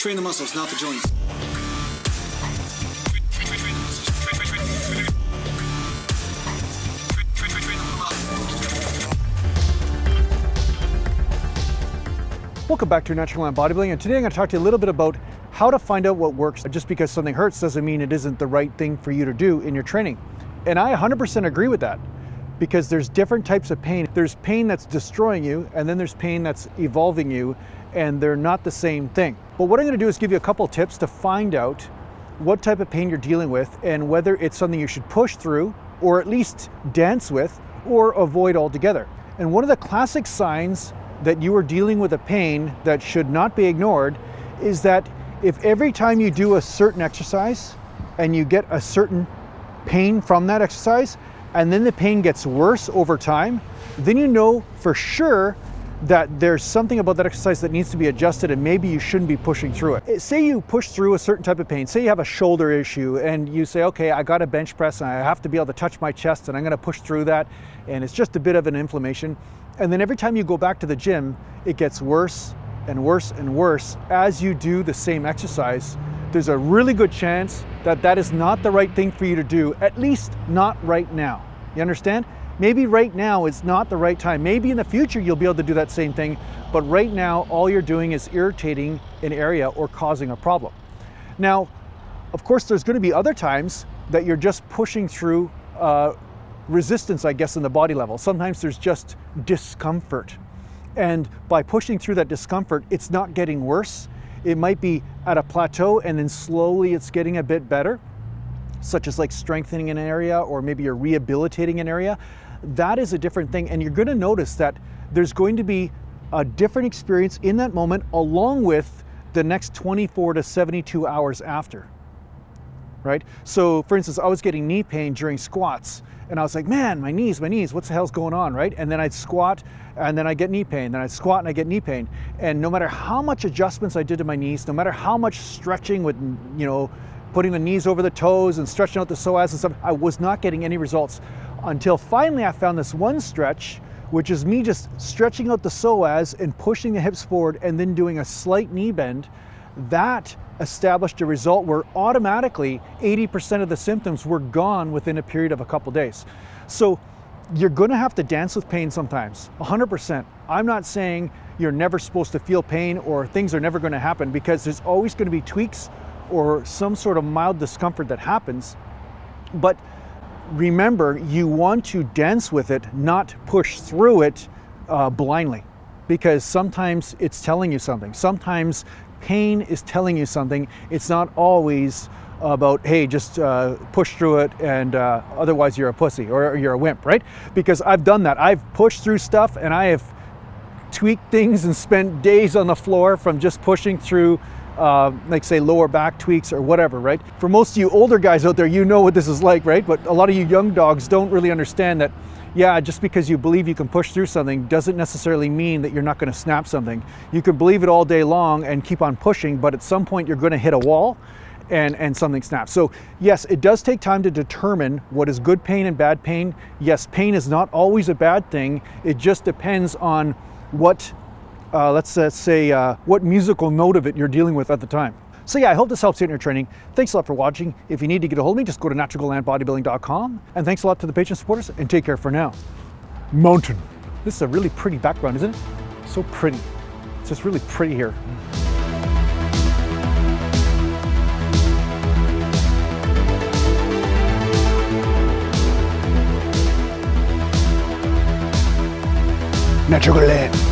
Train the muscles, not the joints. Welcome back to Natural Land Bodybuilding, and today I'm going to talk to you a little bit about how to find out what works. Just because something hurts doesn't mean it isn't the right thing for you to do in your training. And I 100% agree with that, because there's different types of pain. There's pain that's destroying you, and then there's pain that's evolving you, and they're not the same thing. But what I'm going to do is give you a couple tips to find out what type of pain you're dealing with and whether it's something you should push through or at least dance with or avoid altogether. And one of the classic signs that you are dealing with a pain that should not be ignored is that if every time you do a certain exercise and you get a certain pain from that exercise, and then the pain gets worse over time, then you know for sure that there's something about that exercise that needs to be adjusted, and maybe you shouldn't be pushing through it. Say you push through a certain type of pain. Say you have a shoulder issue and you say, okay, I got a bench press and I have to be able to touch my chest and I'm gonna push through that, and it's just a bit of an inflammation. And then every time you go back to the gym, it gets worse and worse and worse as you do the same exercise. There's a really good chance that that is not the right thing for you to do, at least not right now. You understand? Maybe right now it's not the right time. Maybe in the future you'll be able to do that same thing, but right now all you're doing is irritating an area or causing a problem. Now, of course, there's going to be other times that you're just pushing through resistance, I guess, in the body level. Sometimes there's just discomfort. And by pushing through that discomfort, it's not getting worse. It might be at a plateau and then slowly it's getting a bit better, such as like strengthening an area or maybe you're rehabilitating an area. That is a different thing. And you're going to notice that there's going to be a different experience in that moment along with the next 24 to 72 hours after, right? So for instance, I was getting knee pain during squats and I was like, man, my knees, what the hell's going on, right? And then I'd squat and then I get knee pain, then I'd squat and I get knee pain. And no matter how much adjustments I did to my knees, no matter how much stretching with, putting the knees over the toes and stretching out the psoas and stuff, I was not getting any results until finally I found this one stretch, which is me just stretching out the psoas and pushing the hips forward and then doing a slight knee bend. That established a result where automatically 80% of the symptoms were gone within a period of a couple days. So you're gonna have to dance with pain sometimes, 100%. I'm not saying you're never supposed to feel pain or things are never gonna happen, because there's always gonna be tweaks or some sort of mild discomfort that happens. But remember, you want to dance with it, not push through it blindly, because sometimes it's telling you something. Sometimes pain is telling you something. It's not always about, hey, just push through it and otherwise you're a pussy or you're a wimp, right? Because I've done that. I've pushed through stuff and I have tweaked things and spent days on the floor from just pushing through like say lower back tweaks or whatever, right? For most of you older guys out there, you know what this is like, right? But a lot of you young dogs don't really understand that, yeah, just because you believe you can push through something doesn't necessarily mean that you're not going to snap something. You can believe it all day long and keep on pushing, but at some point you're going to hit a wall and something snaps. So yes, it does take time to determine what is good pain and bad pain. Yes, pain is not always a bad thing. It just depends on what let's say what musical note of it you're dealing with at the time. So yeah, I hope this helps you in your training. Thanks a lot for watching. If you need to get a hold of me, just go to naturallandbodybuilding.com. And thanks a lot to the Patreon supporters, and take care for now. Mountain. This is a really pretty background, isn't it? So pretty. It's just really pretty here. Natural Land.